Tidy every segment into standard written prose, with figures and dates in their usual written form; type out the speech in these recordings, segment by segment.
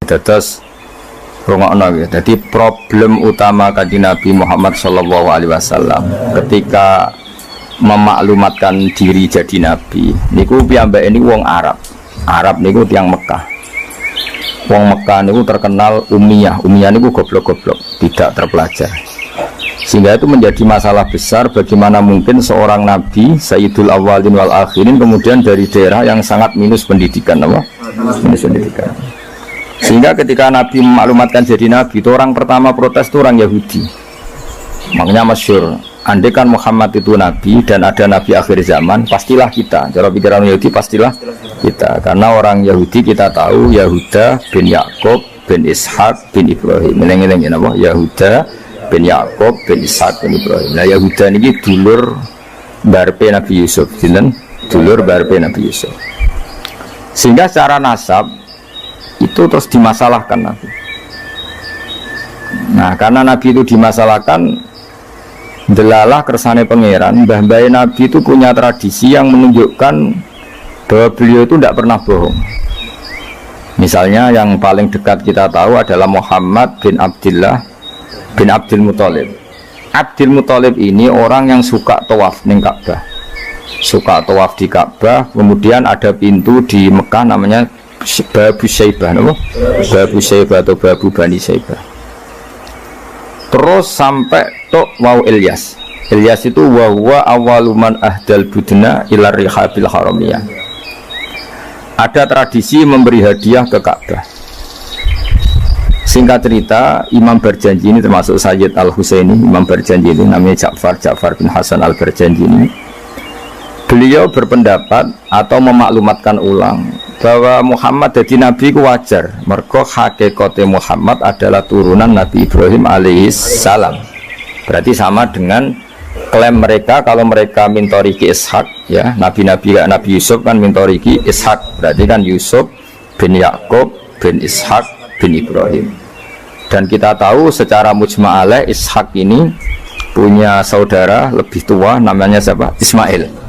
Terus rungokno ya. Jadi problem utama Kanjeng Nabi Muhammad sallallahu alaihi wasallam ketika memaklumatkan diri jadi nabi niku piyambake niku wong Arab. Arab niku tiyang Mekah. Wong Mekah niku terkenal ummiyah. Ummiyah niku goblok-goblok, tidak terpelajar. Sehingga itu menjadi masalah besar bagaimana mungkin seorang nabi Sayyidul Awwalin wal Akhirin kemudian dari daerah yang sangat minus pendidikan apa? Minus pendidikan. Sehingga ketika Nabi memaklumatkan jadi nabi itu orang pertama protes itu orang Yahudi. Makanya masyhur, andai kan Muhammad itu nabi dan ada nabi akhir zaman, pastilah kita. Cara pikiran Yahudi pastilah kita. Karena orang Yahudi kita tahu Yahuda bin Yakub bin Ishak bin Ibrahim. Meneng-meneng napa? Yahuda bin Yakub bin Ishak bin Ibrahim. Nah Yahuda ini dulur barpe Nabi Yusuf, dulur barpe Nabi Yusuf. Sehingga secara nasab itu terus dimasalahkan Nabi. Nah karena Nabi itu dimasalahkan, delalah kersane pangeran, mbah-mbah Nabi itu punya tradisi yang menunjukkan bahwa beliau itu tidak pernah bohong. Misalnya yang paling dekat kita tahu adalah Muhammad bin Abdullah bin Abdul Muthalib. Abdul Muthalib ini orang yang suka tawaf di Ka'bah. Suka tawaf di Ka'bah, kemudian ada pintu di Mekah namanya Babu Syaibah, no? Babu Syaibah atau Babu Bani Syaibah. Terus sampai tok wau Ilyas. Ilyas itu wa huwa awwaluman ahdal budna ila rihabil haramiyah. Ada tradisi memberi hadiah ke Ka'bah. Singkat cerita, Imam Barjanji ini termasuk Sayyid Al-Husaini. Imam Barjanji ini namanya Ja'far bin Hasan Al-Barjanji ini. Beliau berpendapat atau memaklumatkan ulang bahwa Muhammad jadi nabi ku wajar. Mergo hakikate Muhammad adalah turunan Nabi Ibrahim alaihissalam. Berarti sama dengan klaim mereka kalau mereka mintoriki Ishak, ya nabi-nabi kayak Nabi Yusuf kan mintoriki Ishak. Berarti kan Yusuf bin Yakub bin Ishak bin Ibrahim. Dan kita tahu secara mujma'alah Ishak ini punya saudara lebih tua namanya siapa? Ismail.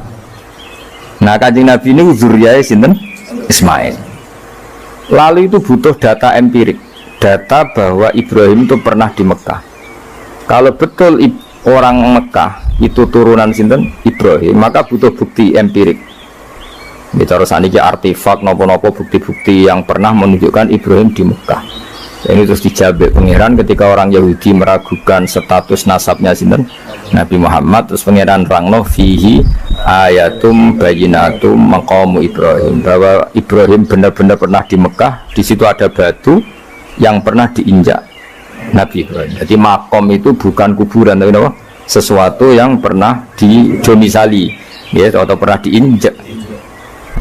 Nah Kanjeng Nabi ini zuriyahnya sinten? Ismail. Lalu itu butuh data empirik, data bahwa Ibrahim itu pernah di Mekah. Kalau betul orang Mekah itu turunan sinten? Ibrahim, maka butuh bukti empirik. Bicara saniki artefak nopo-nopo bukti-bukti yang pernah menunjukkan Ibrahim di Mekah. Ini terus dijawab pangeran ketika orang Yahudi meragukan status nasabnya sinten Nabi Muhammad, terus pangeran rangno fihi ayatum bayinatum maqamu Ibrahim, bahwa Ibrahim benar-benar pernah di Mekah. Di situ ada batu yang pernah diinjak Nabi Ibrahim. Jadi makom itu bukan kuburan tapi apa? Sesuatu yang pernah didomisali, ya, atau pernah diinjak.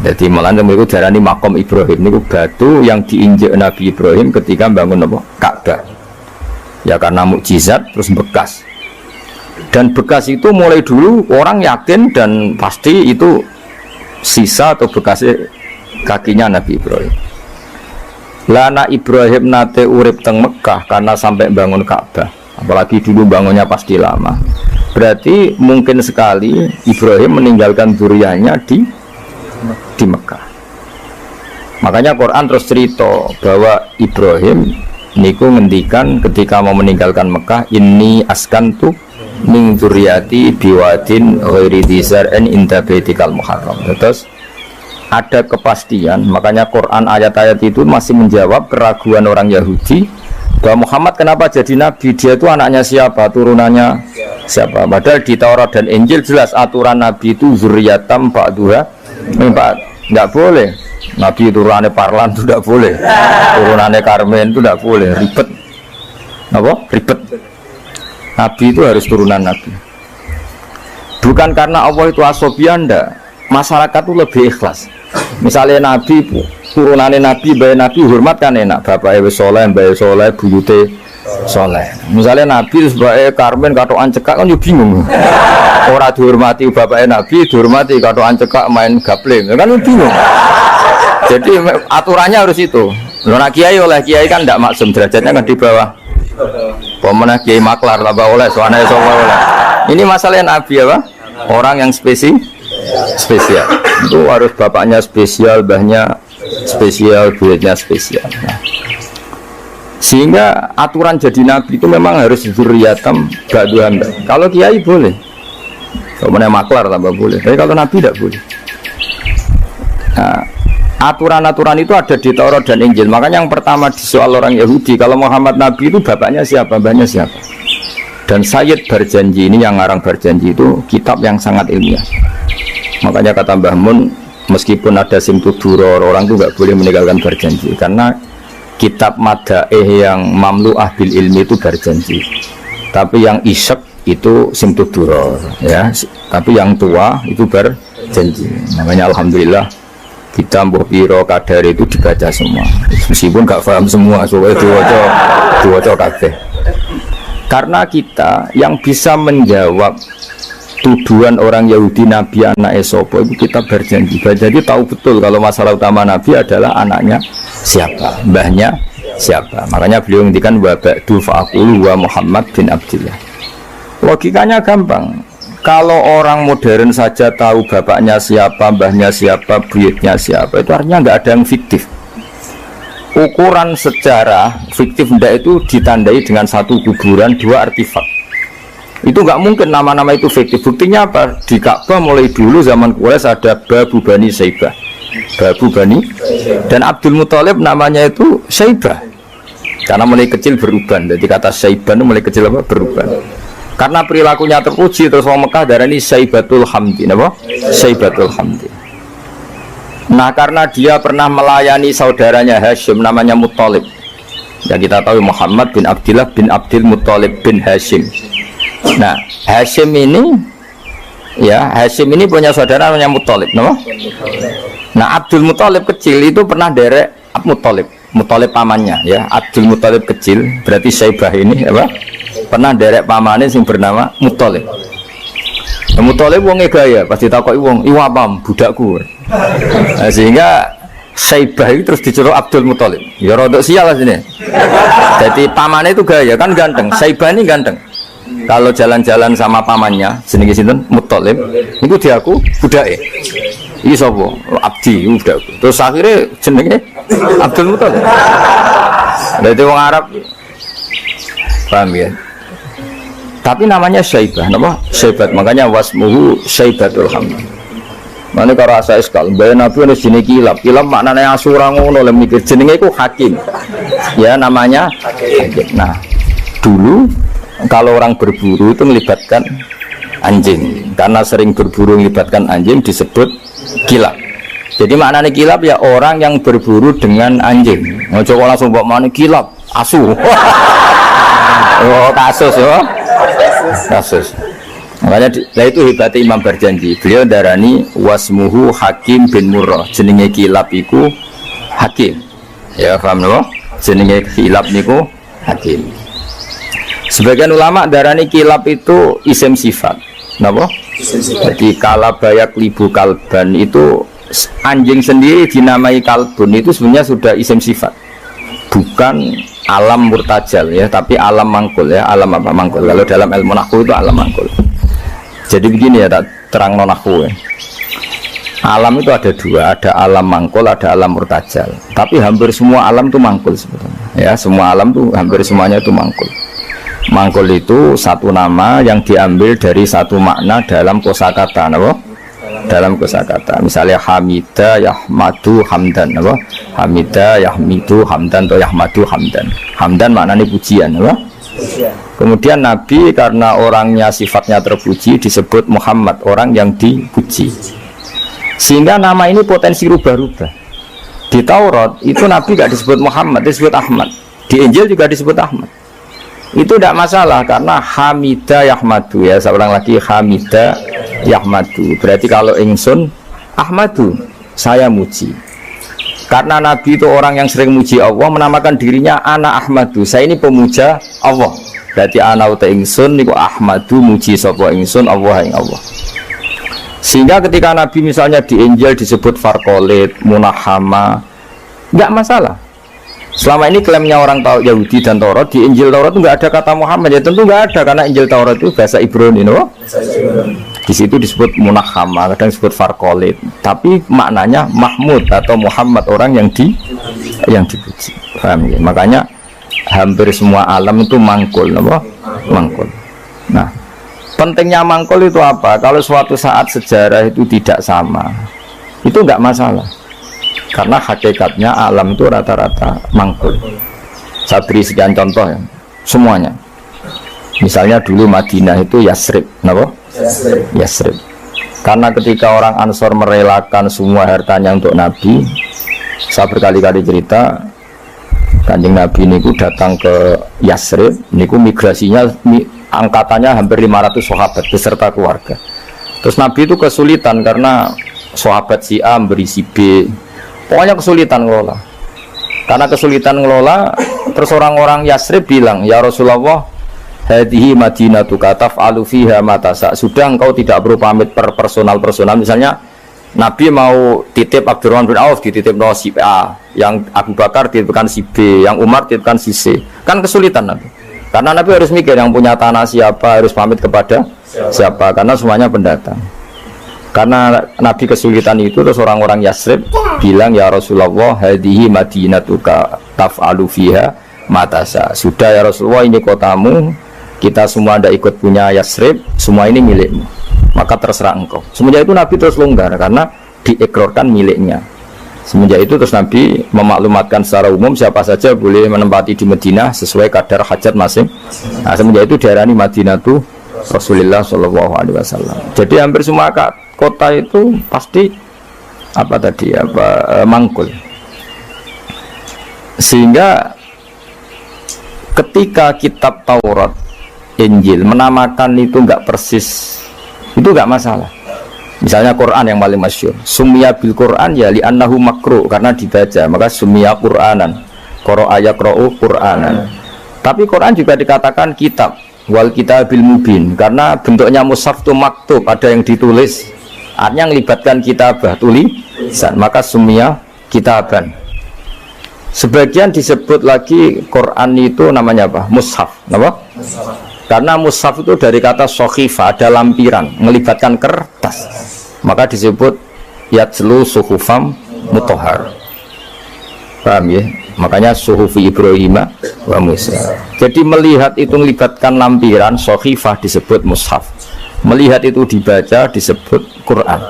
Jadi malah itu darani makom Ibrahim ini batu yang diinjak Nabi Ibrahim ketika bangun apa? Ka'bah. Ya karena mukjizat terus bekas. Dan bekas itu mulai dulu orang yakin dan pasti itu sisa atau bekas kakinya Nabi Ibrahim. Lana Ibrahim nate urip teng Mekah karena sampai bangun Ka'bah. Apalagi dulu bangunnya pasti lama. Berarti mungkin sekali Ibrahim meninggalkan zuriyahnya di Mekah. Makanya Quran terus cerita bahwa Ibrahim niku ngendikan ketika mau meninggalkan Mekah, inni askantu min dzurriyyati biwadin ghairi dzar'in inda baitikal muharram. Terus ada kepastian, makanya Quran ayat-ayat itu masih menjawab keraguan orang Yahudi bahwa Muhammad kenapa jadi nabi, dia itu anaknya siapa, turunannya siapa. Padahal di Taurat dan Injil jelas aturan nabi itu zurriyatam ba'duha nggak boleh. Nabi turunannya Parlan itu tidak boleh, turunannya Karmen itu tidak boleh, ribet. Apa? Ribet. Nabi itu harus turunan Nabi. Bukan karena Allah itu asobian, enggak. Masyarakat itu lebih ikhlas. Misalnya Nabi, turunannya Nabi, bayi Nabi hormat kan enak. Bapak Ewe Soleh, bayi Soleh, buyute Soleh. Misalnya Nabi sebagai Karmen katoan cekak kan juga bingung. Orang dihormati bapaknya Nabi, dihormati katoan cekak main gapling, kan bingung. Jadi aturannya harus itu. Nah kiai oleh kiai kan tidak maksum, derajatnya kan di bawah. Pemenang kiai maklar tambah oleh, soalnya oleh. Ini masalah Nabi apa? Orang yang spesial. Itu harus bapaknya spesial, mbahnya spesial, buyutnya spesial. Nah, Sehingga aturan jadi nabi itu memang harus dzurriyatam ba'duham. Kalau kiai boleh, kalau mana maklar tambah boleh, tapi kalau nabi tidak boleh. Nah, aturan-aturan itu ada di Taurat dan Injil. Makanya yang pertama di soal orang Yahudi, kalau Muhammad nabi itu bapaknya siapa, mbahnya siapa. Dan Sayyid Barjanji ini yang ngarang Barjanji itu kitab yang sangat ilmiah. Makanya kata Mbah Mun, meskipun ada simtuduror, orang itu nggak boleh meninggalkan Barjanji karena kitab madaih yang mamlu'ah bil ilmi itu Barjanji. Tapi yang isyek itu simtuduror, ya. Tapi yang tua itu Barjanji. Namanya alhamdulillah kita mbah piro kadar itu dibaca semua. Meskipun nggak paham semua, soalnya diwaca kabeh. Karena kita yang bisa menjawab tuduhan orang Yahudi Nabi anak Esopo itu kita berjanji. Jadi tahu betul kalau masalah utama Nabi adalah anaknya siapa, mbahnya siapa. Makanya beliau ngendikan wa ba'du fa'aqulu wa Muhammad bin Abdillah. Logikanya gampang. Kalau orang modern saja tahu bapaknya siapa, mbahnya siapa, buyutnya siapa, itu artinya nggak ada yang fiktif. Ukuran sejarah fiktif ndak itu ditandai dengan satu kuburan, dua artefak. Itu nggak mungkin nama-nama itu fiktif. Buktinya apa? Di Ka'bah mulai dulu zaman Quraisy ada Babu Bani Saibah, Babu Bani, dan Abdul Muthalib namanya itu Saibah karena mulai kecil beruban. Jadi kata Saibah itu mulai kecil apa? Beruban. Karena perilakunya terpuji, terus orang Mekah darani Saibatul Hamdi, apa? Saibatul Hamdi. Nah, karena dia pernah melayani saudaranya Hashim namanya Muthalib. Ya kita tahu Muhammad bin Abdillah bin Abdul Muthalib bin Hashim. Nah, Hashim ini punya saudara namanya Muthalib, no? Nah, Abdul Muthalib kecil itu pernah derek Muthalib pamannya, ya. Abdul Muthalib kecil, berarti Saibah ini apa? Pernah derek pamannya yang bernama Muthalib. Muthalib wong gaya, pasti takoki wong, "Iwa pam budakku." Nah, sehingga Saibah itu terus diceluk Abdul Muthalib. Ya rodok sial lah sini. Jadi pamannya itu gaya, kan ganteng. Saibah ini ganteng. Kalau jalan-jalan sama pamannya, jenenge sinten? Muthalib. Itu diaku budake. Iki sapa? Abdi, budakku. Terus akhirnya jenenge Abdul Muthalib. Dadi wong Arab paham ya? Tapi namanya Saibah, nama Saibat, makanya wasmuhu Saibatul Hamdi. Mana kalau asa eskal, bayi Nabi harus jenis kilap maknanya asura ngono, mikir jenenge itu hakim, ya namanya hakim. Nah, dulu kalau orang berburu itu melibatkan anjing, karena sering berburu melibatkan anjing disebut kilap. Jadi maknanya kilap ya orang yang berburu dengan anjing. Mau coba langsung bawa mana kilap, asu. Oh kasus ya. Kasus. Makanya itu hebatnya Imam Barjanji. Beliau darani wasmuhu Hakim bin Murrah. Jenenge kilap iku Hakim. Ya paham loh? Jenenge kilap niku Hakim. Sebagian ulama darani kilap itu isim sifat. Napa? Jadi kalabayak libu kalban itu anjing sendiri dinamai kalbun itu sebenarnya sudah isim sifat. Bukan alam murtajal ya, tapi alam mangkul ya. Alam apa mangkul? Kalau dalam ilmu nahwu itu alam mangkul. Jadi begini ya, tak terang nahwu ya. Alam itu ada dua, ada alam mangkul, ada alam murtajal. Tapi hampir semua alam itu mangkul sebetulnya. Ya, semua alam itu hampir semuanya itu mangkul. Mangkul itu satu nama yang diambil dari satu makna dalam kosakata, apa? Dalam kosakata. Misalnya Hamida, Yahmadu, Hamdan, apa? Hamida, Yahmidu, Hamdan atau Yahmadu, Hamdan. Hamdan maknanya pujian, apa? Kemudian Nabi karena orangnya sifatnya terpuji disebut Muhammad, orang yang dipuji. Sehingga nama ini potensi rubah-rubah. Di Taurat itu Nabi gak disebut Muhammad, disebut Ahmad. Di Injil juga disebut Ahmad. Itu tidak masalah karena Hamida Yahmadu ya, seorang lagi Hamida Yahmadu. Berarti kalau ingsun Ahmadu, saya muji. Karena Nabi itu orang yang sering muji Allah, menamakan dirinya Ana Ahmadu. Saya ini pemuja Allah. Berarti ana uta ingsun niku Ahmadu muji sapa ingsun Allah ing Allah. Sehingga ketika Nabi misalnya di Injil disebut Farqolit, Munahama, enggak masalah. Selama ini klaimnya orang tahu Yahudi dan Taurat, di Injil Taurat itu enggak ada kata Muhammad. Ya tentu enggak ada karena Injil Taurat itu bahasa Ibrani, no? Di situ disebut Munahama, kadang disebut Farqolit, tapi maknanya Mahmud atau Muhammad, orang yang dipuji. Paham ya? Makanya hampir semua alam itu mangkul, apa? Mangkul. Nah, pentingnya mangkul itu apa? Kalau suatu saat sejarah itu tidak sama, itu enggak masalah. Karena hakikatnya alam itu rata-rata mangkul. Saya beri sekian contoh ya, semuanya. Misalnya dulu Madinah itu Yasrib, kenapa? Yasrib. Karena ketika orang Ansor merelakan semua hartanya untuk Nabi, saya berkali-kali cerita, Kanjeng Nabi niku datang ke Yasrib, niku migrasinya angkatannya hampir 500 sahabat beserta keluarga. Terus Nabi itu kesulitan karena sahabat si A memberi si B, pokoknya kesulitan ngelola. Karena kesulitan ngelola, terus orang-orang Yasrib bilang, ya Rasulullah, hadhihi madinatuka taf'alu fiha ma tasa. Sudah engkau tidak perlu pamit per personal. Misalnya Nabi mau titip Abdurrahman bin Auf dititip no si A, yang Abu Bakar dititipkan si B, yang Umar dititipkan si C. Kan kesulitan Nabi. Karena Nabi harus mikir yang punya tanah siapa, harus pamit kepada siapa, karena semuanya pendatang. Karena Nabi kesulitan itu, terus orang-orang Yasrib bilang, ya Rasulullah, hadhihi madinatuka taf'alu fiha matasa. Sudah ya Rasulullah, ini kotamu, kita semua tidak ikut punya Yasrib, semua ini milikmu, maka terserah engkau. Semenjak itu Nabi terus longgar karena diikrarkan miliknya. Semenjak itu terus Nabi memaklumatkan secara umum siapa saja boleh menempati di Madinah sesuai kadar hajat masing. Nah, semenjak itu diarani Madinatu Rasulullah Shallallahu Alaihi Wasallam. Jadi hampir semua kota itu pasti mangkul. Sehingga ketika kitab Taurat, Injil menamakan itu enggak persis, itu enggak masalah. Misalnya Quran yang paling masyhur, summiya bil Quran ya li annahu makru, karena dibaca, maka summiya Quranan, qara'a yaqra'u Quranan. Tapi Quran juga dikatakan kitab, wal kitabil mubin, karena bentuknya mushaf itu maktub, ada yang ditulis, artinya melibatkan kitabah, tulisan, maka summiya kitaban. Sebagian disebut lagi Quran itu namanya apa? Mushaf, apa? Karena mushaf itu dari kata sokhifah, ada lampiran, melibatkan kertas, maka disebut yatslu suhufam mutahhar. Paham ya? Makanya suhufi Ibrahim wa Musa. Jadi melihat itu melibatkan lampiran, sokhifah disebut mushaf. Melihat itu dibaca disebut Quran.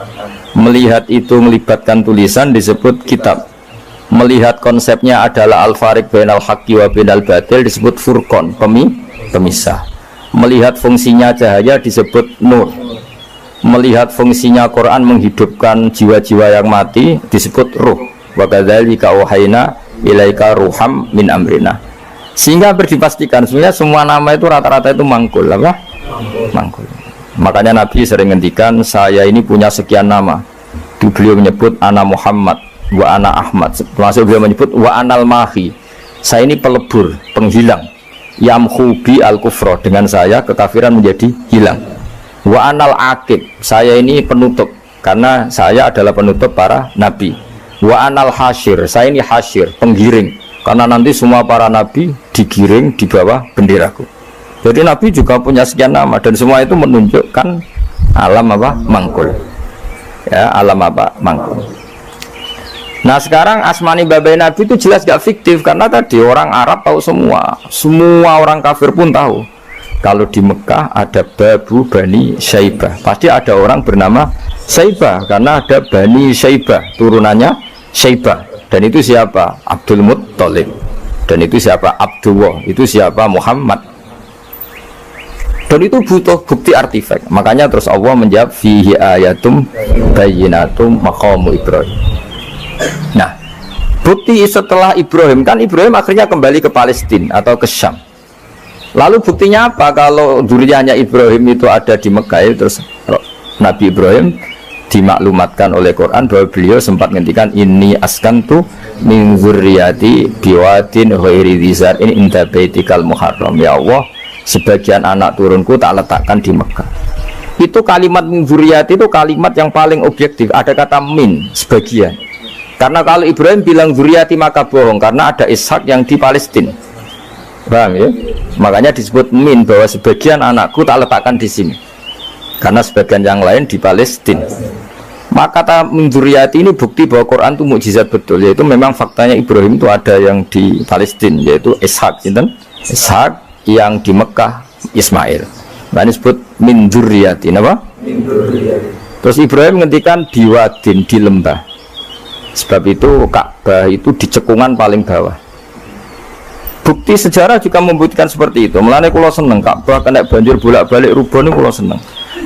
Melihat itu melibatkan tulisan disebut kitab. Melihat konsepnya adalah al-fariq bainal haqqi wa bainal batil disebut furqan, pemisah. Melihat fungsinya cahaya disebut nur. Melihat fungsinya Quran menghidupkan jiwa-jiwa yang mati disebut ruh. Wa kadzalika auhayna ilaika ruham min amrina. Sehingga berdipastikan sebenarnya semua nama itu rata-rata itu mangkul, apa? Mangkul. Makanya Nabi sering ngendikan, saya ini punya sekian nama. Beliau menyebut ana Muhammad wa ana Ahmad. Termasuk beliau menyebut wa anal mahi. Saya ini pelebur, penghilang. Yamhu bi al-kufra, dengan saya kekafiran menjadi hilang. Wa anal aqib, saya ini penutup, karena saya adalah penutup para nabi. Wa anal hasyir, saya ini hasyir, penggiring, karena nanti semua para nabi digiring di bawah benderaku. Jadi nabi juga punya sekian nama, dan semua itu menunjukkan alam apa? Mangkul. Ya, alam apa? Mangkul. Nah sekarang asmani babai Nabi itu jelas gak fiktif, karena tadi orang Arab tahu semua orang kafir pun tahu. Kalau di Mekah ada Babu Bani Syaibah, pasti ada orang bernama Syaibah, karena ada Bani Syaibah, turunannya Syaibah. Dan itu siapa? Abdul Muttalib. Dan itu siapa? Abdullah. Itu siapa? Muhammad. Dan itu butuh bukti artefak. Makanya terus Allah menjawab fihi ayatum bayyinatum maqamu Ibrahim. Nah, bukti setelah Ibrahim, kan Ibrahim akhirnya kembali ke Palestina atau ke Syam. Lalu buktinya apa kalau dzurriyyahnya Ibrahim itu ada di Mekah? Terus Nabi Ibrahim dimaklumatkan oleh Quran bahwa beliau sempat ngendikan inni askantu min dzurriyyati biwadin ghairi dzar in inda baitikal muharram. Ya Allah, sebagian anak turunku tak letakkan di Mekah. Itu kalimat min dzurriyyati itu kalimat yang paling objektif. Ada kata min, sebagian. Karena kalau Ibrahim bilang dzurriyyati maka bohong, karena ada Ishak yang di Palestina. Paham ya? Makanya disebut min, bahwa sebagian anakku tak letakkan di sini, karena sebagian yang lain di Palestina. Maka kata min dzurriyyati ini bukti bahwa Quran itu mukjizat betul, yaitu memang faktanya Ibrahim itu ada yang di Palestina, yaitu Ishak, Ishak yang di Mekah Ismail. Nah, ini disebut min dzurriyyati, apa? Terus Ibrahim ngendikan biwadin, di lembah. Sebab itu Ka'bah itu di cekungan paling bawah. Bukti sejarah juga membuktikan seperti itu. Mulane kula seneng Ka'bah kena banjir bolak-balik rubuh niku kula seneng.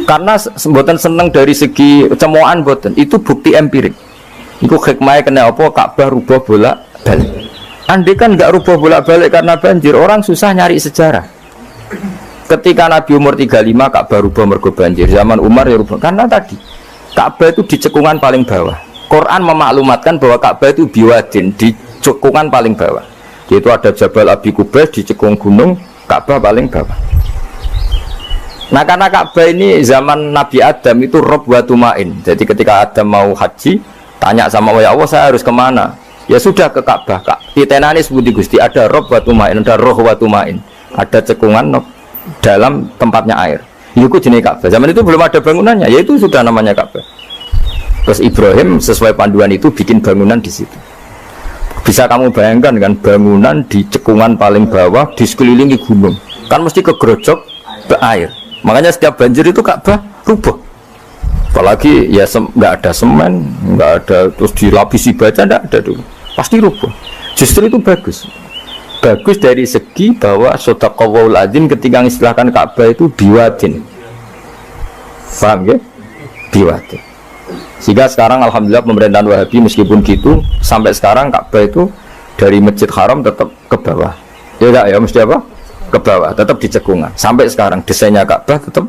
Karena mboten seneng dari segi cemoan mboten, itu bukti empirik. Iku hikmahnya kena apa Ka'bah rubah bolak-balik. Andai kan enggak rubah bolak-balik karena banjir, orang susah nyari sejarah. Ketika Nabi umur 35 Ka'bah rubah mergo banjir, zaman Umar ya rubah. Karena tadi Ka'bah itu di cekungan paling bawah. Quran memaklumatkan bahwa Ka'bah itu biwadin, di cekungan paling bawah. Yaitu ada Jabal Abi Qubais di cekung gunung, Ka'bah paling bawah. Nah karena Ka'bah ini zaman Nabi Adam itu rob wa tumain. Jadi ketika Adam mau haji, tanya sama Allah, ya Allah saya harus kemana? Ya sudah ke Ka'bah. Titenane sebuti Gusti, ada rob wa tumain, ada roh wa tumain, ada cekungan dalam tempatnya air. Itu jenis Ka'bah. Zaman itu belum ada bangunannya, yaitu sudah namanya Ka'bah. Terus Ibrahim sesuai panduan itu bikin bangunan di situ. Bisa kamu bayangkan kan bangunan di cekungan paling bawah di sekelilingi gunung, kan mesti kegerojok ke air. Makanya setiap banjir itu Ka'bah rubuh. Apalagi ya nggak ada semen, nggak ada terus dilapisi baja, nggak ada dulu. Pasti rubuh. Justru itu bagus. Bagus dari segi bahwa shadaqallahul adzim ketika mengistilahkan Ka'bah itu biwadin. Paham ya? Biwadin. Sehingga sekarang alhamdulillah pemerintahan Wahabi meskipun gitu sampai sekarang Ka'bah itu dari Masjid Haram tetap ke bawah. Ya enggak ya mesti apa? Ke bawah, tetap di cekungan. Sampai sekarang desainnya Ka'bah tetap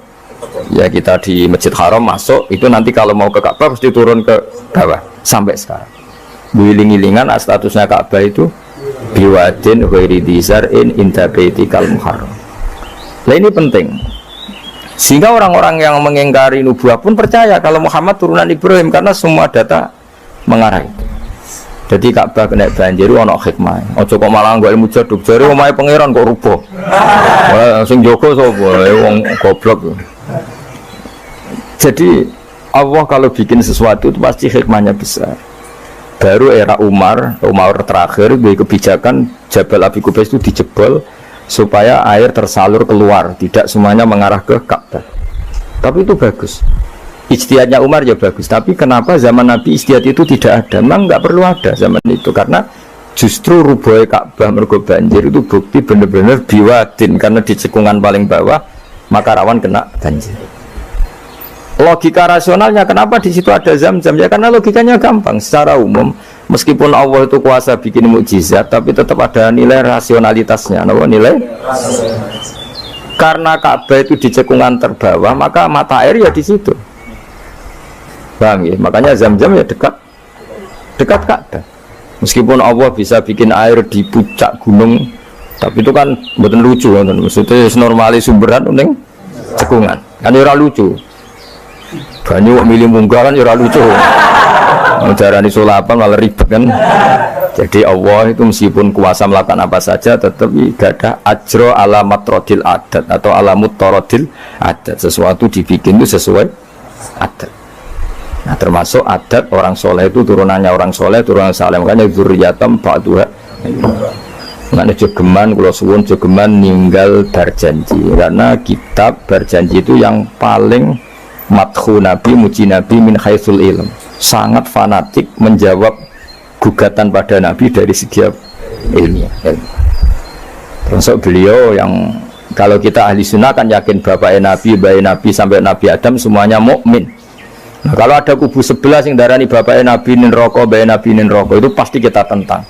ya kita di Masjid Haram masuk itu nanti kalau mau ke Ka'bah pasti turun ke bawah sampai sekarang. Wiling-wilingan statusnya Ka'bah itu biwadin ghairi dzar'in inda baitikal muharram. Nah ini penting. Sehingga orang-orang yang mengingkari nubuah pun percaya kalau Muhammad turunan Ibrahim karena semua data mengarah itu. Jadi Ka'bah kena banjir ono hikmah. Ojo kok malah nggo ilmu jaduk jare omahe pangeran kok rubuh. Wah sing jaga sapa? Wong goblok. Jadi Allah kalau bikin sesuatu itu pasti hikmahnya besar. Baru era Umar terakhir gue kebijakan Jabal Abi Qubais itu dijebol supaya air tersalur keluar, tidak semuanya mengarah ke Ka'bah. Tapi itu bagus. Ijtihadnya Umar ya bagus, tapi kenapa zaman Nabi ijtihad itu tidak ada? Memang nggak perlu ada zaman itu, karena justru rubuh Ka'bah mergo banjir itu bukti benar-benar biwadin, karena di cekungan paling bawah maka rawan kena banjir. Logika rasionalnya kenapa di situ ada Zam-Zam? Ya karena logikanya gampang. Secara umum meskipun Allah itu kuasa bikin mukjizat, tapi tetap ada nilai rasionalitasnya. Apa nilai? Karena Ka'bah itu di cekungan terbawah, maka mata air ya di situ. Paham ya? Makanya Zam-Zam ya dekat Ka'bah. Meskipun Allah bisa bikin air di puncak gunung, tapi itu kan betul lucu kan? Maksudnya normali sumberan uning cekungan. Kan ora lucu. Banyak milih munggah kan ora lucu. Darani sulapan malah ribet kan. Jadi Allah itu meskipun kuasa melakukan apa saja tetap tidak ada ajro ala matrodil adat atau ala mutarodil adat. Sesuatu dibikin itu sesuai adat. Nah termasuk adat orang soleh itu turunannya orang soleh, turunan saleh, makanya dzurriyyatam ba'duha. Makanya jogeman, kalau suwun jogeman ninggal berjanji, karena kitab berjanji itu yang paling madhu Nabi, muji Nabi min haitsul ilm, sangat fanatik menjawab gugatan pada Nabi dari segi ilmiah. Termasuk beliau yang kalau kita ahli sunnah kan yakin bapaknya Nabi, bayi Nabi sampai Nabi Adam semuanya mukmin. Nah, kalau ada kubu sebelah yang darani bapaknya Nabi nin roko, bayi Nabi nin roko, itu pasti kita tentang.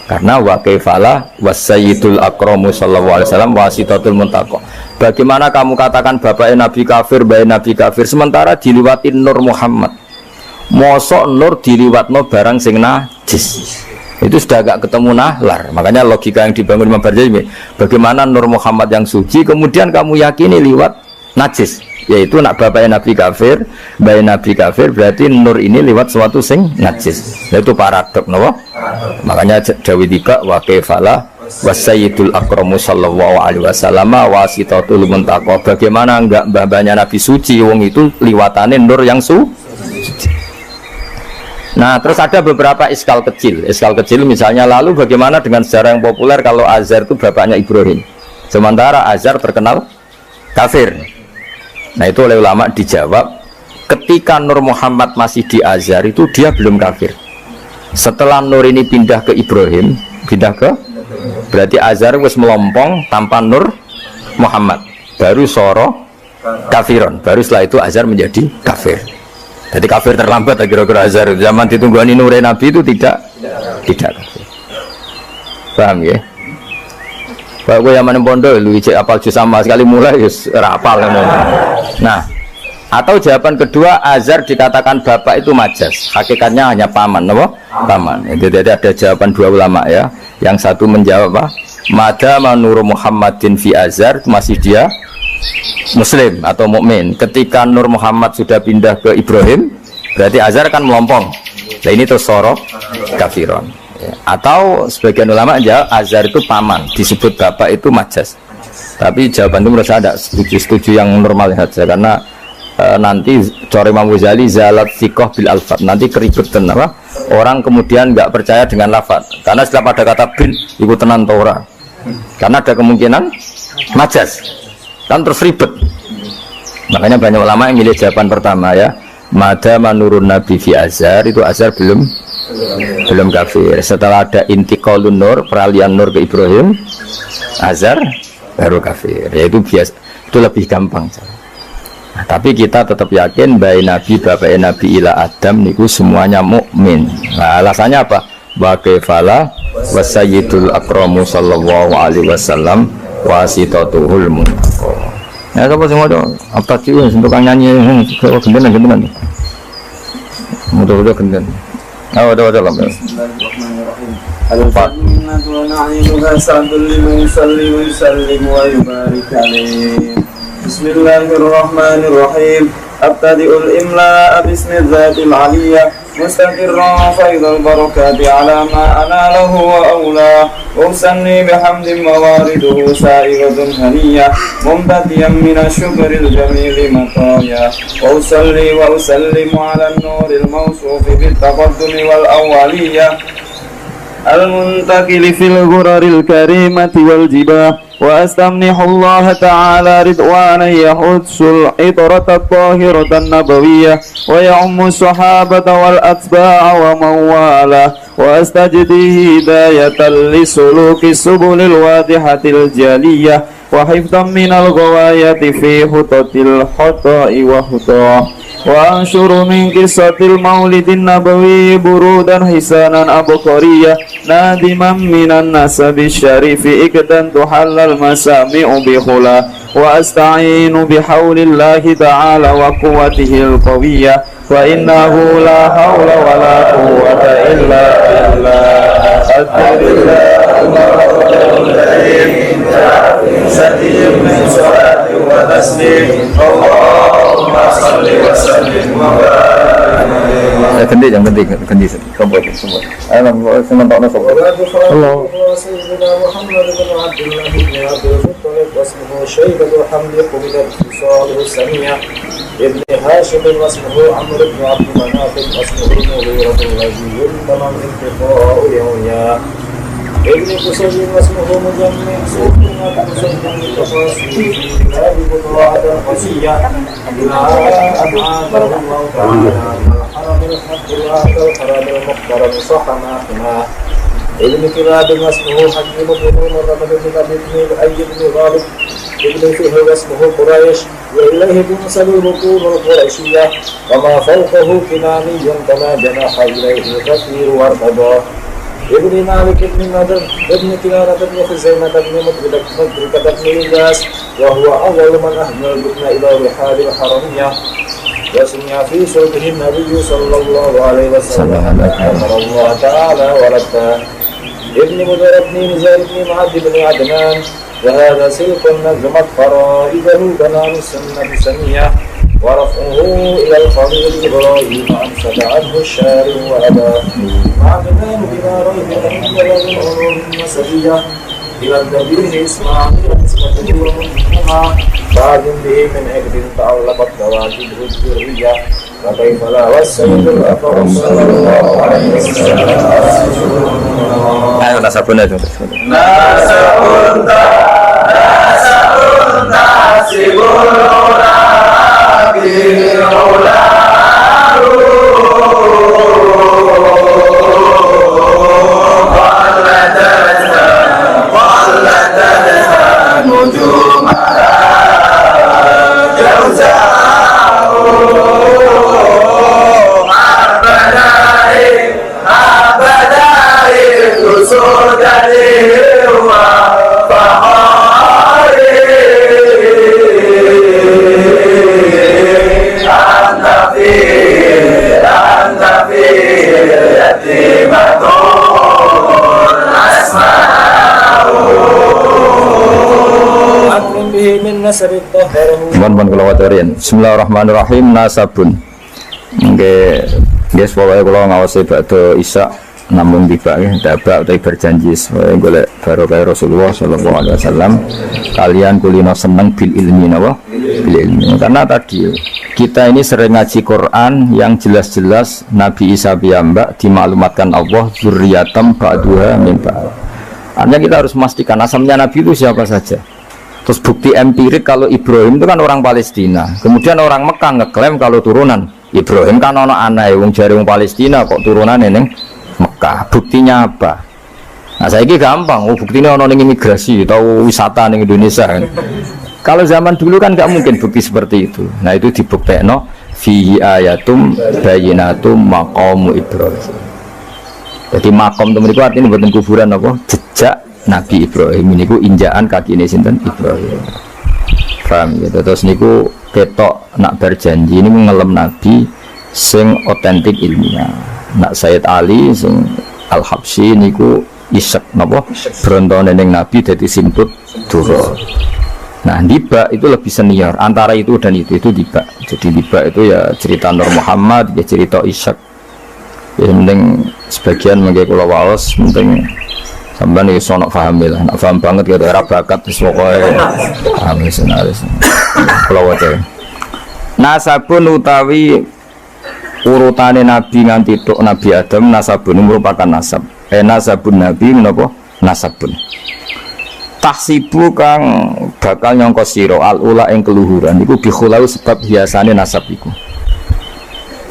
Karena wa kaifalah wasayyidul akramu sallallahu alaihi wasallam wasitatul muntaqo. Bagaimana kamu katakan bapaknya Nabi kafir, bayi Nabi kafir, sementara diliwatin Nur Muhammad. Mosok Nur diliwatno barang sing najis. Itu sudah agak ketemu nahlar. Makanya logika yang dibangun Imam Barzanji, bagaimana Nur Muhammad yang suci kemudian kamu yakini liwat najis, yaitu nak bapaknya Nabi kafir, bayi Nabi kafir, berarti Nur ini liwat suatu sing najis. Itu paradok, no? Makanya Dawidika wa kaifalah wasayyidul akramu sallallahu alaihi wasallam wasitatul muntaqo. Bagaimana enggak mbah-mbahnya Nabi suci, wong itu liwatane nur yang suci. Nah, terus ada beberapa iskal kecil. Iskal kecil misalnya, lalu bagaimana dengan sejarah yang populer kalau Azar itu bapaknya Ibrahim, sementara Azar terkenal kafir. Nah, itu oleh ulama dijawab, ketika Nur Muhammad masih di Azar itu dia belum kafir. Setelah Nur ini pindah ke Ibrahim, berarti Azar wis melompong tanpa Nur Muhammad, baru soro kafiron, baru setelah itu Azar menjadi kafir. Jadi kafir terlambat kira-kira Azhar zaman ditunggani Nure Nabi itu tidak kafir. Paham ya? Pak gue yang pondok lu cek apal juz sama sekali mulai rapal. Nah, atau jawaban kedua Azhar dikatakan bapak itu majas, hakikatnya hanya paman, apa? Paman. Jadi ada jawaban dua ulama ya. Yang satu menjawab apa? Madama Nur Muhammadin fi Azhar, masih dia Muslim atau mukmin. Ketika Nur Muhammad sudah pindah ke Ibrahim, berarti Azhar kan melompong. Nah ini terus soro kafiron. Ya. Atau sebagian ulama aja Azhar itu paman, disebut bapak itu majas. Tapi jawaban itu menurut saya tidak setuju yang normal saja karena nanti Cori Imam Ghazali zalat sikoh bil alfat, nanti keributan apa? Orang kemudian nggak percaya dengan lafaz karena setelah pada kata bin ikut tenan Torah. Karena ada kemungkinan majas. Kan terus ribet. Makanya banyak ulama yang milih jawaban pertama ya, madama nurun nabi fi Azhar, itu Azhar belum kafir. Setelah ada intiqalun nur, peralihan nur ke Ibrahim, Azhar baru kafir. Yaitu biasa, itu lebih gampang. Nah, tapi kita tetap yakin bayi nabi bapak nabi ila Adam niku semuanya mukmin. Nah, alasannya apa? Wa kaifala wasayyidul akramu sallallahu alaihi wasallam wasitatuhul munaqo. Ya sapa sing ngono? Apa sih untuk nyanyi kok gendeng. Mudah-mudahan gendeng. Ada lah. Al-Jannatu wa na'imuha sa'dul liman yusalli wa yusallim wa yubarik alayhi. Bismillahirrahmanirrahim. Abtadi'ul imla'a bismi dzatil 'aliyyah مستقرا فيض البركات على ما أناله وأولاه وأسني بحمد موارده سائغة هنية ممتديا من الشكر الجميل مطايا وأصلي وأسلم على النور الموصوف بالتقدم والأولية المنتقل في الغرر الكريمة والجباه وأستمنح الله تعالى رضوانا يحث العطرة الطاهرة النبوية ويعم الصحابة والأتباع ومن والاه وأستجدي هداية لسلوك السبل الواضحة الجلية وحفظا من الغواية في خطط الخطأ وخطاه وأنشر من قصة المولد النبوي برودا حسانا أبقرية نادما من النسب الشريف إكدا تحل المسامع بخلا وأستعين بحول الله تعالى وقوته القوية فإنه لا حول ولا قوة إلا بالله أدر من صلاة وتسليم اللهم صل وسلم وبارك ganti coba semua. Ayo sementara nak coba. Allah. سيدنا محمد بن عبد الله بن عبد المطلب واسمه شيبة الحمد قبل اتصاله السميع ابن هاشم واسمه عمرو بن عبد مناف واسمه المغيرة الذي يلتمم انتقاء يوميا ابن قصي واسمه مجمع سيدنا قصي التفاصيل باب بطاعة قصية إلى أن عاده الله تعالى الحرم الحق الآخر الحرم المحترم صح ما حماه ابن كلاب واسمه حكيم بن مرة بن ابن أي بن غالب ابن فهر واسمه قريش وإليه تنسب البطون القريشية وما فوقه كناني كما جناح إليه كثير وارتضاه ابن مالك بن نضر ابن كنانة بن خزيمة بن مدركة بن إياس وهو أول من أهدى البطن إلى رحال الحرمية وسمع في صوته النبي صلى الله عليه وسلم أمر الله تعالى ولده ابن مدر بن نزار بن معد بن عدنان وهذا سلك نجمت فرائده بنان السنة سمية ورفعه إلى الفضيل إبراهيم أمسك عنه الشارع وأباه مع بنان بما ريب عند العلوم النسبية إلى النبي إسماعيل نسبته ومنهما بعد به من أجل تعلقت كواكبه الذرية فكيف لا والسيد الأكرم صلى الله عليه وسلم. Ayo nasabun itu. Nasabun nasibul ulabil ulalu walladadha nujumaha jawza'u abadai usudati wa fahari anta fi yatimatun asma'u akrim bihi min nasabit taharahu. Mohon kula waturin. Bismillahirrahmanirrahim. Nasabun. Nggih, nggih pokoke kula ngawasi bakda Isya namun tiba dabak utawi berjanji supaya golek barokah Rasulullah sallallahu alaihi wasallam kalian kulino seneng bil ilmi napa bil ilmi. Karena tadi kita ini sering ngaji Quran yang jelas-jelas Nabi Isa piyambak dimaklumatkan Allah zurriyatam ba'duha min ba'd. Artinya kita harus memastikan asalnya Nabi itu siapa saja. Terus bukti empirik kalau Ibrahim itu kan orang Palestina. Kemudian orang Mekah ngeklaim kalau turunan Ibrahim kan ana anake wong jare wong Palestina kok turunane ning Mekah. Buktinya apa? Nah, saiki gampang. Oh, buktinya ana ning imigrasi atau wisata ning Indonesia kan. Kalau zaman dulu kan nggak mungkin bukti seperti itu. Nah, itu dibuktekno fihi ayatum bayyinatum maqamu Ibrahim. Jadi makom temen iku artine mboten kuburan apa? Jejak Nabi Ibrahim niku injakan kaki ini sinten Ibrahim. Paham ya? Terus niku ketok nak berjanji ini ngelem Nabi sing otentik ilmiah. Nak Sayyid Ali sing Al-Habsyi niku isek napa brontone ning Nabi dadi simput dura. Nah, Diba itu lebih senior antara itu dan itu Diba. Jadi Diba itu ya cerita Nur Muhammad, ya cerita Ishak. Ya penting sebagian mengke kula waos penting sampean iki sono paham lah. Nek paham banget ya ora bakat wis pokoke paham wis kula waca. Nasabun utawi urutane Nabi nganti tok Nabi Adam nasabun merupakan nasab. Nasabun Nabi menapa? Nasabun. Tahsibu kang bakal nyangka sira al-ula ing keluhuran iku bikhulau sebab hiasane nasab iku.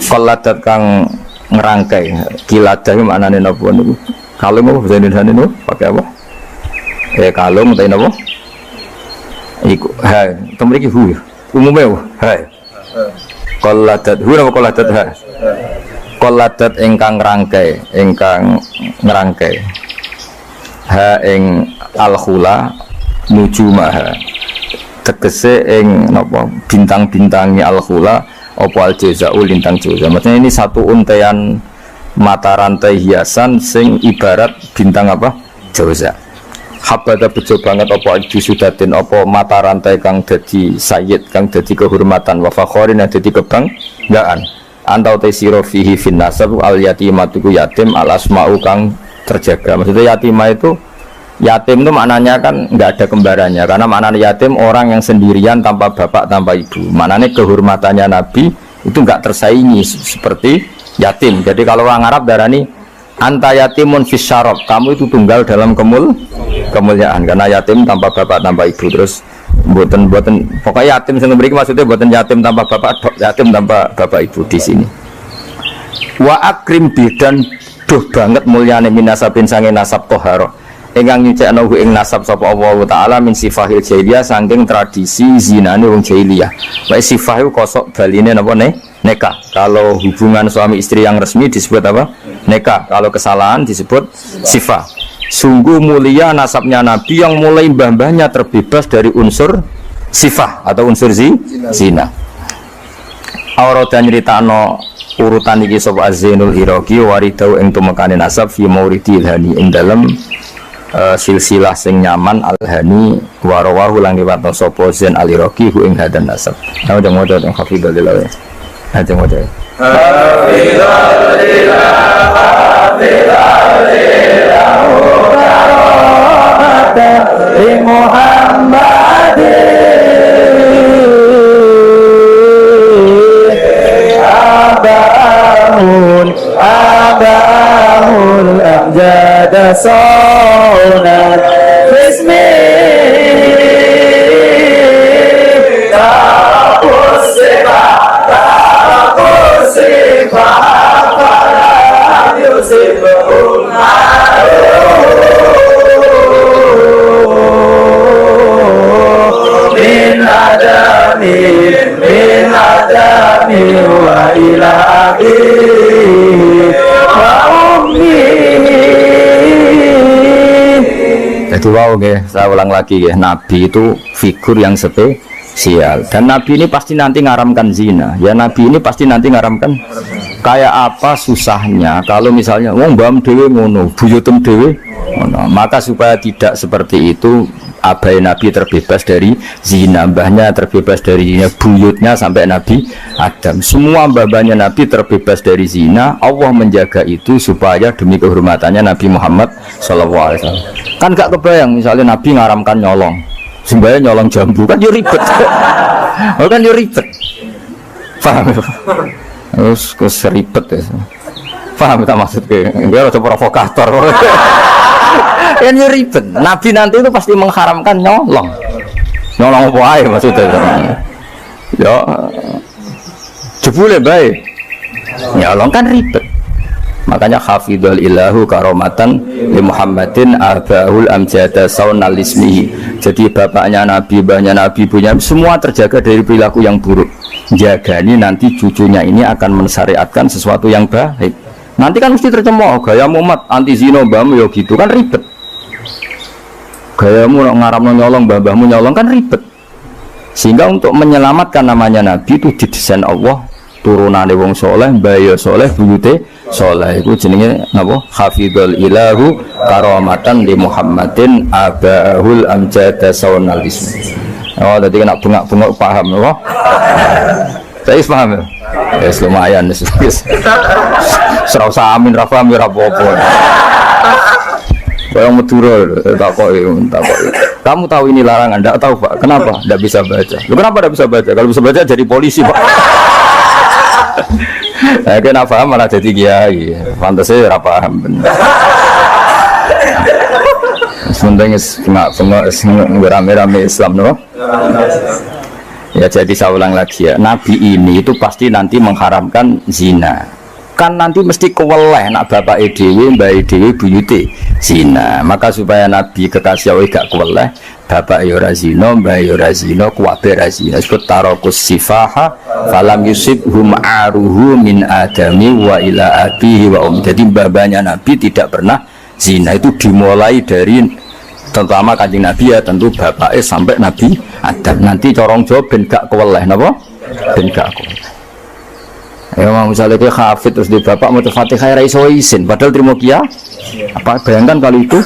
Qalladat kang ngerangkai kiladah maknane napa niku? Kalung apa bahasa Indonesia niku? Pakai apa? Kalung utawa napa? Iku ha, temriki hu. Umume ha. Qalladat hu napa qalladat ha? Qalladat ingkang ngerangkai ha ing al-khula nujumaha tegese ing napa bintang-bintangi al-khula apa al-jaza'u lintang jaza. Maksudnya ini satu untaian mata rantai hiasan sing ibarat bintang apa? Jaza. Habada bejo banget apa disudatin apa mata rantai kang dadi sayyid kang dadi kehormatan wa fakhorin yang dadi kebanggaan. Antau tesiro fihi fin nasab al yatimatu yatim al asma'u kang terjaga. Maksudnya yatimah itu yatim itu maknanya kan nggak ada kembarannya karena maknanya yatim orang yang sendirian tanpa bapak tanpa ibu. Maknanya kehormatannya Nabi itu nggak tersaingi seperti yatim. Jadi kalau orang Arab darani anta yatimun fis syarab, kamu itu tunggal dalam kemuliaan karena yatim tanpa bapak tanpa ibu. Terus buatan pokoknya yatim sing mriki maksudnya buatan yatim tanpa bapak, yatim tanpa bapak ibu di sini. Wa akrim bidan duh banget mulyane minasabin sange nasab toharo ingkang nyucikno ing nasab sapa Allah taala min sifahil jahiliyah saking tradisi zinane wong jahiliyah. Wae sifah iku kosok baline napa nikah. Kalau hubungan suami istri yang resmi disebut apa? Nikah. Kalau kesalahan disebut sifah. Sungguh mulia nasabnya Nabi yang mulai mbah-mbahnya terbebas dari unsur sifah atau unsur zina. Aurada nyritano urutan iki sapa Az-Zainul Iraqi waridau ing tumekane nasab fi mauridil hani ing dalem silsilah sing nyaman al-hani warawahu lang liwat sapa Zain al-Iraqi hu ing hadan nasab. Nah udah ngono teng hafidhul lillah. Aja ngono. Hafidhul lillah li Muhammadin min adami wa ila akhiri wa ummi. Jadi wow saya ulang lagi Nabi itu figur yang spesial dan Nabi ini pasti nanti ngaramkan zina. Ya Nabi ini pasti nanti ngaramkan. Kayak apa susahnya kalau misalnya wong mbam dhewe ngono, buyutem dhewe ngono. Maka supaya tidak seperti itu, abai Nabi terbebas dari zina, mbahnya terbebas dari zina, buyutnya sampai Nabi Adam. Semua mbah-mbahnya Nabi terbebas dari zina. Allah menjaga itu supaya demi kehormatannya Nabi Muhammad SAW. Kan gak kebayang misalnya Nabi ngaramkan nyolong, sembahyang nyolong jambu kan yo ribet. Oh kan yo ribet. Paham? Terus ribet ya. Paham tak maksudnya? Dia harus provokator. Kan yo ribet. Nabi nanti itu pasti mengharamkan nyolong. Nyolong apa ae maksudnya. Ya jebule bae. Nyolong kan ribet. Makanya hafidhul ilahu karomatan li Muhammadin abahul amjada saunal ismihi. Jadi bapaknya Nabi, mbahnya Nabi, ibunya semua terjaga dari perilaku yang buruk. Jagani nanti cucunya ini akan mensyariatkan sesuatu yang baik. Nanti kan mesti tercemooh gaya Muhammad anti zina mbahmu ya gitu kan ribet. Gayamu ngaramno nyolong mbahmu nyolong kan ribet. Sehingga untuk menyelamatkan namanya Nabi itu didesain Allah turunane wong soleh, mbaya soleh, buyute soleh. Itu jenenge napa? Hafidhul ilahu karamatan li Muhammadin abahul amjada saunal ismi. Oh, tadi kena bengak-bengak paham loh. Saya paham ya? Ya lumayan serasa amin rafam ya rapopo. Bayang Madura takoi. Kamu tahu ini larangan? Tidak tahu Pak. Kenapa? Tidak bisa baca. Loh, kenapa tidak bisa baca? Kalau bisa baca jadi polisi Pak. Nah, kena paham malah jadi kiai. Pantasnya ora paham bener. Sementing rame-rame Islam no? Ya jadi saya ulang lagi ya, Nabi ini itu pasti nanti mengharamkan zina. Kan nanti mesti keweleh nak bapak edw, mbak edw, buyute zina. Maka supaya Nabi kekasih Allah gak keweleh, bapak yora zina, mbak yora zina, kuwabe razina. Sebut tarokus sifaha, falam yusibhum aruhu min adami wa ila abihi wa Jadi babanya Nabi tidak pernah zina. Itu dimulai dari terutama kanjeng Nabi ya tentu bapaknya sampai Nabi Adam. Nanti corong jawab ben gak keweleh napa? Ben gak keweleh. Ya mau misalnya ke hafid terus di bapak mau Fatihah ra iso isin padahal terima kia. Apa bayangkan kalau itu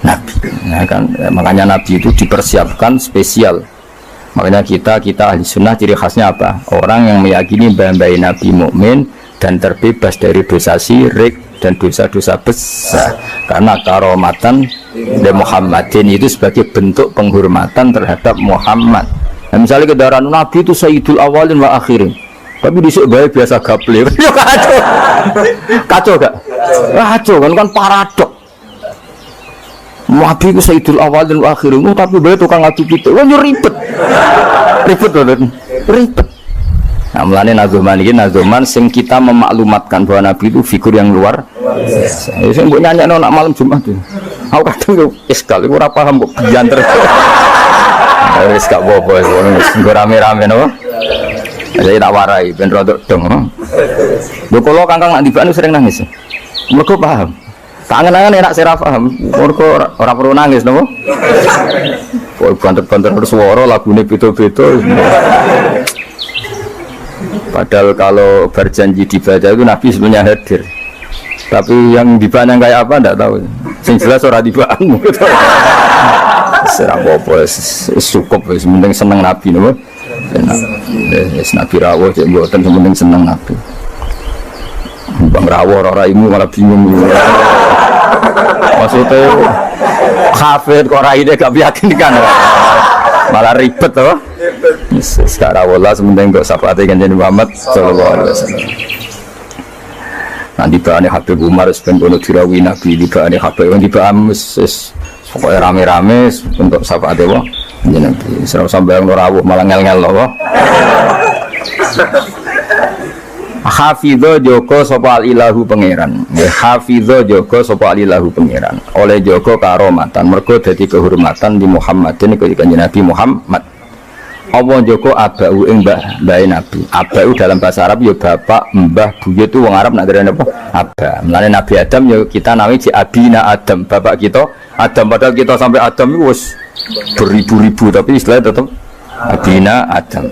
Nabi. Nah, kan makanya Nabi itu dipersiapkan spesial. Makanya kita ahli sunnah ciri khasnya apa? Orang yang meyakini bahwa Nabi mukmin dan terbebas dari dosa syirik dan dosa-dosa besar. Karena karomatan de Muhammadin itu sebagai bentuk penghormatan terhadap Muhammad. Nah, misalnya kendaraan Nabi itu sayyidul awalin wa akhirin. Tapi disuk bae biasa gaple. Yo kacau. Kacau gak? Kacau kan paradok. Nabi itu sayyidul awalin wa akhirin. Tapi bae tukang ngaji gitu. Wah ribet. Ribet loh. Ribet. Nah, mulane nazuman ini nazuman sing kita memaklumatkan bahwa Nabi itu figur yang luar biasa. Sing mbok nyanyakno nak malam Jumat itu. Aku kadang yo iskal iku ora paham kok bianter. Wis gak apa-apa wis rame-rame no. Jadi tak warai ben rodok dong. Lho kula Kangkang nak tibaan sering nangis. Mergo paham. Kangen-kangen enak sira paham. Mergo ora perlu nangis napa? Kok banter-banter suara lagune beda-beda. Padahal kalau berjanji dibaca itu Nabi sebenarnya hadir. Tapi yang dibahas yang kayak apa enggak tahu. Sing jelas ora dibahas. Serah apa cukup wis penting seneng Nabi napa. Nabi rawuh cek mboten penting seneng Nabi. Bang rawuh ora imu malah bingung. Maksudnya kafir kok raine gak meyakinkan. Malah ribet toh. Sekarang Allah sementing kok syafaate Kanjeng Muhammad sallallahu alaihi wasallam. Nanti bahane Habib Umar ben kono dirawi Nabi di bahane Habib yang dibaham wis pokoke rame-rame untuk syafaate wa Nabi. Serau sampeyan ora rawuh malah ngel-ngel lho. Hafidho joko sapa ilahu pangeran. Hafidho joko sapa ilahu pangeran. Oleh joko karomatan mergo dadi kehormatan di Muhammadin Kanjeng Nabi Muhammad. Allah Joko abau ing mbah Nabi. Abau dalam bahasa Arab ya bapak, mbah, buyut itu wong Arab nak darani apa? Aba. Mulane Nabi Adam ya kita namanya ji abina Adam, bapak kita Adam, padahal kita sampai Adam itu wis beribu-ribu tapi istilahnya tetap abina Adam.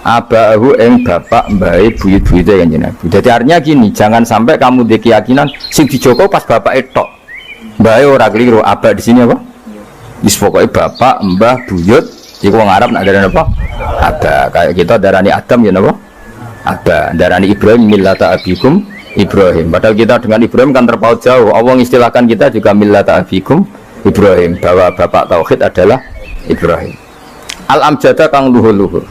Abau ing bapak, mbah, buyut-buyute kanjeng Nabi. Jadi artinya gini, jangan sampai kamu di keyakinan sing dijoko pas bapak etok. Mbah ora keliru, aba di sini apa? Wis pokoke bapak, mbah, buyut iku wong Arab nak darani apa? Ada. Kayak kita darani Adam ya napa? Ada. Darani Ibrahim millata abikum Ibrahim. Padahal kita dengan Ibrahim kan terpaut jauh. Allah istilahkan kita juga millata abikum Ibrahim, bahwa bapak tauhid adalah Ibrahim. Al-amjada kang luhur-luhur.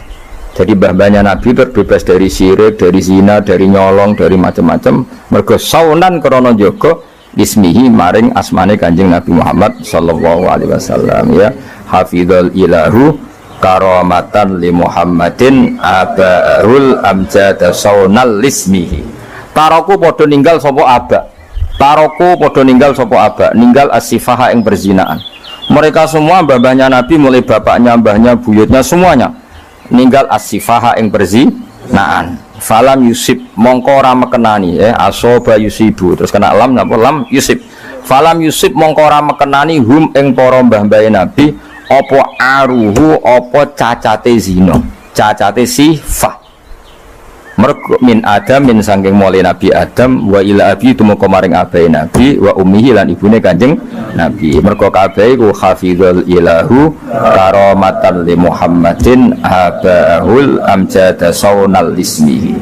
Jadi mbah-mbahnya Nabi terbebas dari syirik, dari zina, dari nyolong, dari macam-macam. Mergo saunan krana jaga ismihi maring asmane Kanjeng Nabi Muhammad sallallahu alaihi wasallam ya. Hafizul ilahu karamatan li Muhammadin abaul amjada saunal lismihi. Taroku padha ninggal sapa aba. Taroku padha ninggal sapa aba, ninggal as-sifaha ing perzinaan. Mereka semua mbah-mbahnya Nabi mulai bapaknya, mbahnya, buyutnya semuanya ninggal as-sifaha ing perzinaan. Falam yusib mongko ora mekenani asoba yusibu terus kena lam napa lam yusib. Falam yusib mongko ora mekenani hum ing para mbah-mbahe Nabi apa aruhu apa cacate zina, cacate sifah. Mergo min Adam min saking mulai Nabi Adam wa ila abi tumeka maring abahe Nabi wa ummihi lan ibune Kanjeng Nabi. Mergo kabeh iku hafizul ilahu karamatan li Muhammadin abahul amjada saunal ismihi.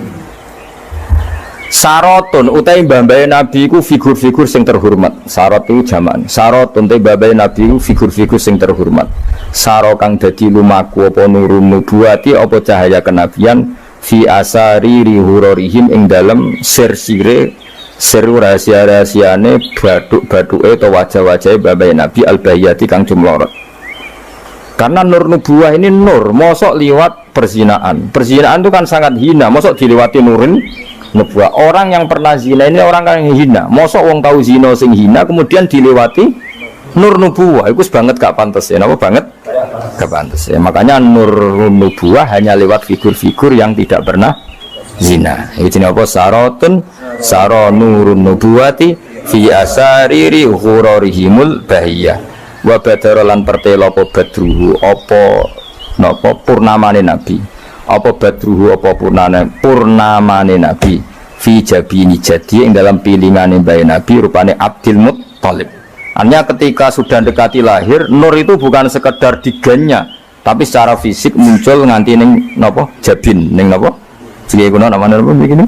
Sarotun utai mbah-mbahe Nabi ku figur-figur sing terhormat. Sarot itu jaman. Sarotun utai mbah-mbahe Nabi ku figur-figur sing terhormat. Saro kang dadi lumaku apa nurun nubuwati apa cahaya kenabian fi asari rihurorihim ing dalem sir-sire sir rahasia-rahasiane baduk-baduke atau wajah-wajahe mbah-mbahe Nabi al-bahiyati kang jumlorot. Karena nur nubuwah ini nur, mosok liwat perzinaan. Perzinaan itu kan sangat hina, mosok dilewati nurin nubuwah. Orang yang pernah zina ini orang yang hina. Mosok wong tahu zina sing hina kemudian dilewati nur nubuwah. Itu banget gak pantas ya, napa banget? Gak pantas ya. Makanya nur nubuwah hanya lewat figur-figur yang tidak pernah zina. Iki jenenge apa? Sarotun saro nurun nubuwati fi asariri ghurarihimul bahiyah. Wa badara lan pertela apa badruhu apa napa purnamane Nabi. Apa badruhu apa purnamane Nabi fi jabini jadi ing dalam pilingane bayi Nabi rupane Abdul Muttalib. Artinya ketika sudah dekati lahir nur itu bukan sekedar diganya tapi secara fisik muncul nganti ning napa jabin ning napa sing kuna namane napa begini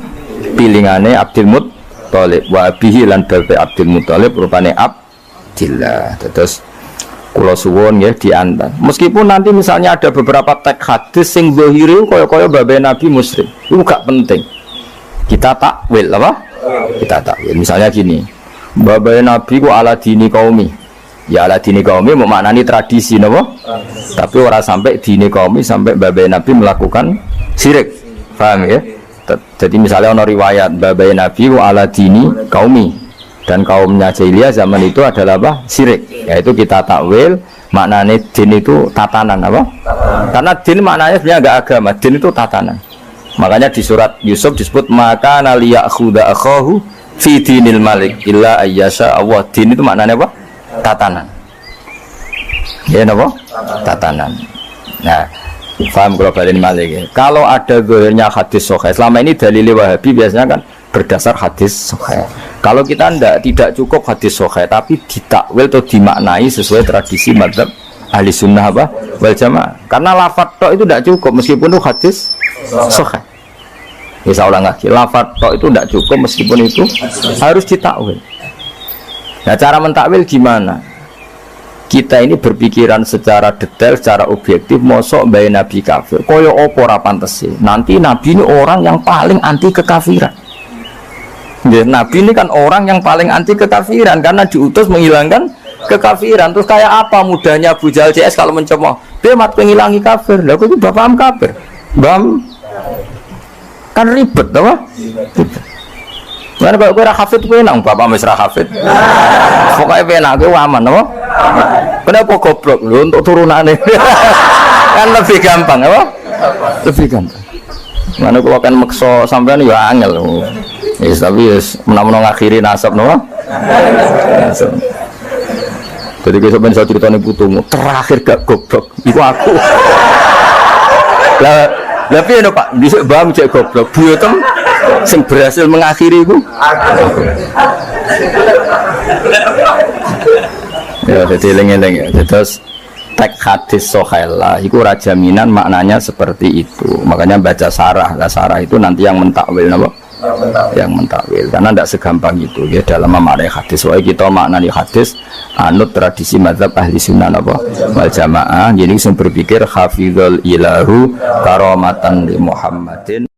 pilingane Abdul Muttalib wa bihi lan babe Abdul Muttalib rupane Abdillah. Terus kula suwun ya diantar. Meskipun nanti misalnya ada beberapa teks hadis sing zahire kaya-kaya babe Nabi musyrik. Itu gak penting. Kita takwil apa? Kita takwil. Misalnya gini. Babe Nabi ku ala dini qaumi. Ya ala dini qaumi mau maknani tradisi napa? Tapi ora sampai dini qaumi sampai babe Nabi melakukan syirik. Paham ya? Jadi misalnya ono riwayat babe Nabi ku ala dini qaumi. Dan kaumnya jahiliyah zaman itu adalah apa? Syirik. Yaitu kita takwil maknanya din itu tatanan apa? Karena din maknanya sebenarnya enggak agama, din itu tatanan. Makanya di surat Yusuf disebut maka naliyakhuda akhahu fi dinil malik illa ayyasha Allah. Din itu maknanya apa? Tatanan. Ya apa? Tatanan. Nah, paham kalau balin malik ya. Kalau ada zahirnya hadis sahih, selama ini dalil Wahabi biasanya kan berdasar hadis sahih. Kalau kita tidak cukup hadis sahih tapi ditakwil atau dimaknai sesuai tradisi madzhab ahli sunnah apa wal jamaah. Karena lafadz tok itu tidak cukup meskipun itu hadis sahih. Bisa ulang lagi, lafadz tok itu tidak cukup meskipun itu harus ditakwil. Nah cara mentakwil gimana? Kita ini berpikiran secara detail, secara objektif. Mosok bayi Nabi kafir koyo opo ora pantes. Nanti Nabi ini orang yang paling anti kekafiran. Nabi ini kan orang yang paling anti kekafiran karena diutus menghilangkan kekafiran. Terus kayak apa mudahnya Abu Jahal CS kalau mencemooh dia mat penghilangi kafir. Lah kok bapak kafir bam kan ribet apa? Mana kalau gue hafid gue nang bapak mesra hafid pokoknya penak gue aman apa? Kenapa goblok lu untuk turunannya Kan lebih gampang apa? Lebih gampang. Mana kalau kan makso sampean ya angel. Yes, tapi yes, menang-menang akhiri nasab no. Jadi kita bisa ceritanya putumu terakhir gak goblok, itu aku. Tapi ya Pak, bisa bam cek goblok, buatem sing berhasil mengakhiri itu. Ya, jadi lengi-lengi ya. Terus teks hadis sohaila, itu rajaminan maknanya seperti itu. Makanya baca sarah, lah sarah itu nanti yang mentakwil, apa? Yang mentakwil. Karena tidak segampang itu ya dalam memaknai hadis. Soalnya kita maknani hadis anut tradisi mazhab ahli sunnah apa? Wal jamaah. Jadi saya berpikir hafizul ilahu karamatan li Muhammadin.